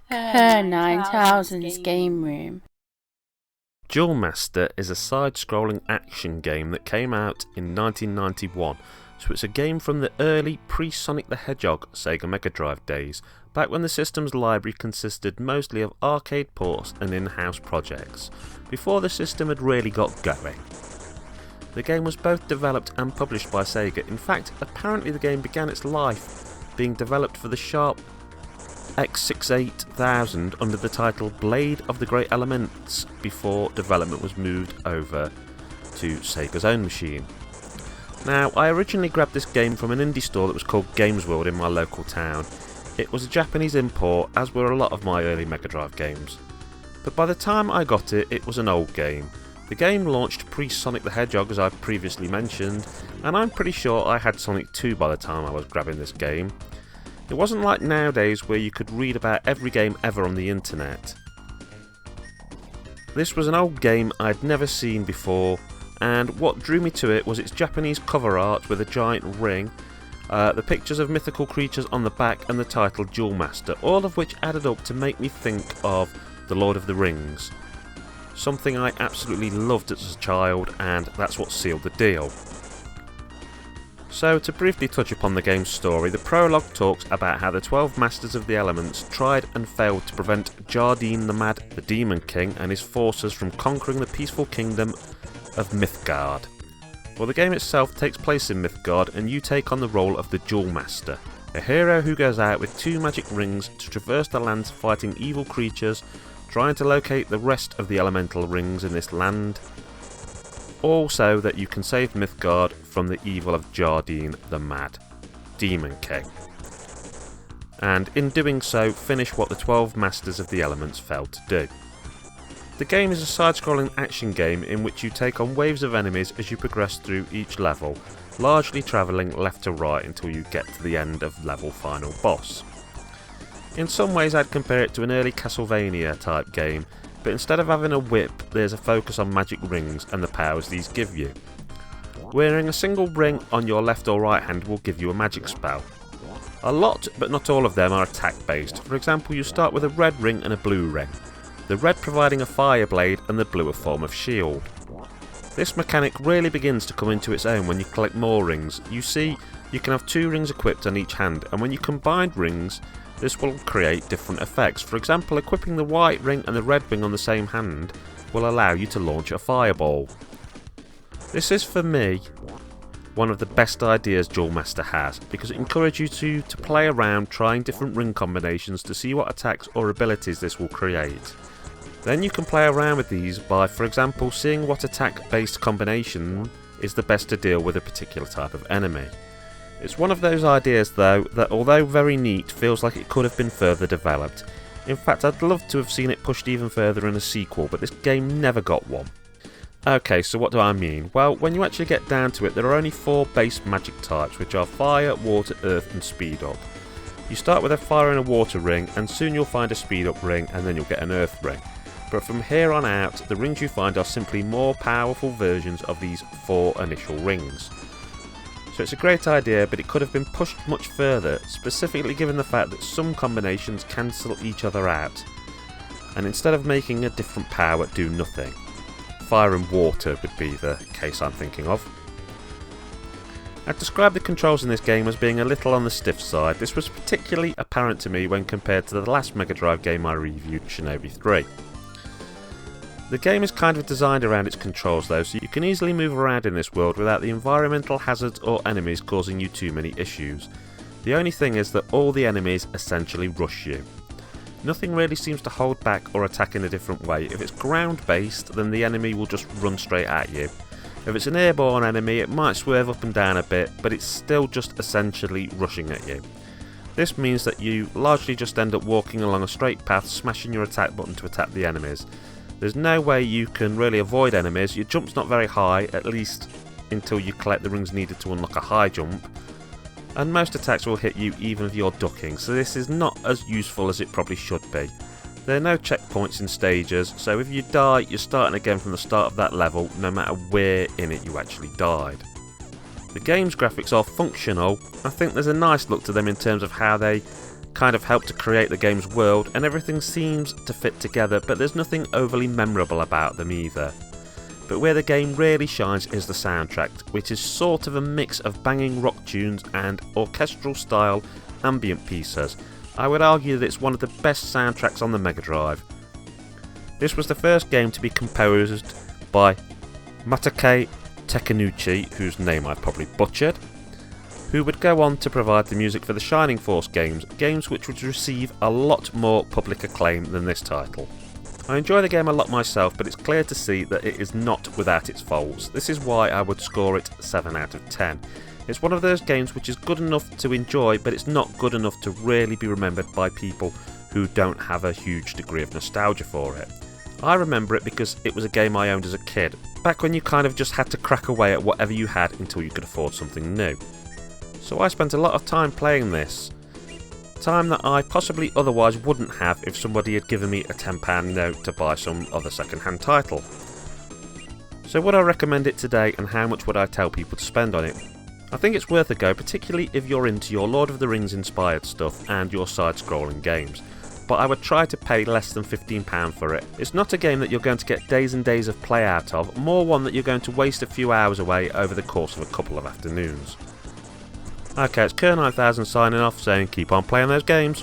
Her 9000's Game Room. Jewel Master is a side-scrolling action game that came out in 1991, so it's a game from the early pre-Sonic the Hedgehog Sega Megadrive days, back when the system's library consisted mostly of arcade ports and in-house projects, before the system had really got going. The game was both developed and published by Sega. In fact, apparently the game began its life being developed for the Sharp X68000 under the title Blade of the Great Elements before development was moved over to Sega's own machine. Now, I originally grabbed this game from an indie store that was called Games World in my local town. It was a Japanese import, as were a lot of my early Megadrive games. But by the time I got it, it was an old game. The game launched pre-Sonic the Hedgehog, as I've previously mentioned, and I'm pretty sure I had Sonic 2 by the time I was grabbing this game. It wasn't like nowadays where you could read about every game ever on the internet. This was an old game I'd never seen before, and what drew me to it was its Japanese cover art with a giant ring, the pictures of mythical creatures on the back, and the title Jewel Master, all of which added up to make me think of The Lord of the Rings. Something I absolutely loved as a child, and that's what sealed the deal. So, to briefly touch upon the game's story, the prologue talks about how the 12 Masters of the Elements tried and failed to prevent Jardine the Mad, the Demon King, and his forces from conquering the peaceful kingdom of Mythgard. Well, the game itself takes place in Mythgard, and you take on the role of the Jewel Master, a hero who goes out with 2 magic rings to traverse the lands fighting evil creatures, trying to locate the rest of the elemental rings in this land, also that you can save Mythgard from the evil of Jardine the Mad, Demon King, and in doing so finish what the 12 Masters of the Elements failed to do. The game is a side-scrolling action game in which you take on waves of enemies as you progress through each level, largely travelling left to right until you get to the end of level final boss. In some ways I'd compare it to an early Castlevania type game, but instead of having a whip, there's a focus on magic rings and the powers these give you. Wearing a single ring on your left or right hand will give you a magic spell. A lot, but not all of them, are attack based. For example, you start with a red ring and a blue ring, the red providing a fire blade and the blue a form of shield. This mechanic really begins to come into its own when you collect more rings. You see, you can have 2 rings equipped on each hand, and when you combine rings, this will create different effects. For example, equipping the white ring and the red ring on the same hand will allow you to launch a fireball. This is, for me, one of the best ideas Jewel Master has, because it encourages you to play around trying different ring combinations to see what attacks or abilities this will create. Then you can play around with these by, for example, seeing what attack-based combination is the best to deal with a particular type of enemy. It's one of those ideas, though, that although very neat, feels like it could have been further developed. In fact, I'd love to have seen it pushed even further in a sequel, but this game never got one. Okay, so what do I mean? Well, when you actually get down to it, there are only 4 base magic types, which are Fire, Water, Earth and Speed Up. You start with a Fire and a Water ring, and soon you'll find a Speed Up ring, and then you'll get an Earth ring. But from here on out, the rings you find are simply more powerful versions of these 4 initial rings. So it's a great idea, but it could have been pushed much further, specifically given the fact that some combinations cancel each other out, and instead of making a different power, do nothing. Fire and water would be the case I'm thinking of. I'd describe the controls in this game as being a little on the stiff side. This was particularly apparent to me when compared to the last Megadrive game I reviewed, Shinobi 3. The game is kind of designed around its controls though, so you can easily move around in this world without the environmental hazards or enemies causing you too many issues. The only thing is that all the enemies essentially rush you. Nothing really seems to hold back or attack in a different way. If it's ground based, then the enemy will just run straight at you. If it's an airborne enemy, it might swerve up and down a bit, but it's still just essentially rushing at you. This means that you largely just end up walking along a straight path, smashing your attack button to attack the enemies. There's no way you can really avoid enemies. Your jump's not very high, at least until you collect the rings needed to unlock a high jump. And most attacks will hit you even if you're ducking, so this is not as useful as it probably should be. There are no checkpoints in stages, so if you die, you're starting again from the start of that level, no matter where in it you actually died. The game's graphics are functional. I think there's a nice look to them in terms of how they kind of helped to create the game's world, and everything seems to fit together, but there's nothing overly memorable about them either. But where the game really shines is the soundtrack, which is sort of a mix of banging rock tunes and orchestral style ambient pieces. I would argue that it's one of the best soundtracks on the Megadrive. This was the first game to be composed by Matake Tekanuchi, whose name I've probably butchered, who would go on to provide the music for the Shining Force games which would receive a lot more public acclaim than this title. I enjoy the game a lot myself, but it's clear to see that it is not without its faults. This is why I would score it 7 out of 10. It's one of those games which is good enough to enjoy, but it's not good enough to really be remembered by people who don't have a huge degree of nostalgia for it. I remember it because it was a game I owned as a kid, back when you kind of just had to crack away at whatever you had until you could afford something new. So I spent a lot of time playing this. Time that I possibly otherwise wouldn't have if somebody had given me a £10 note to buy some other second-hand title. So would I recommend it today, and how much would I tell people to spend on it? I think it's worth a go, particularly if you're into your Lord of the Rings inspired stuff and your side-scrolling games. But I would try to pay less than £15 for it. It's not a game that you're going to get days and days of play out of, more one that you're going to waste a few hours away over the course of a couple of of afternoons. Okay, it's Kerr9000 signing off, saying keep on playing those games.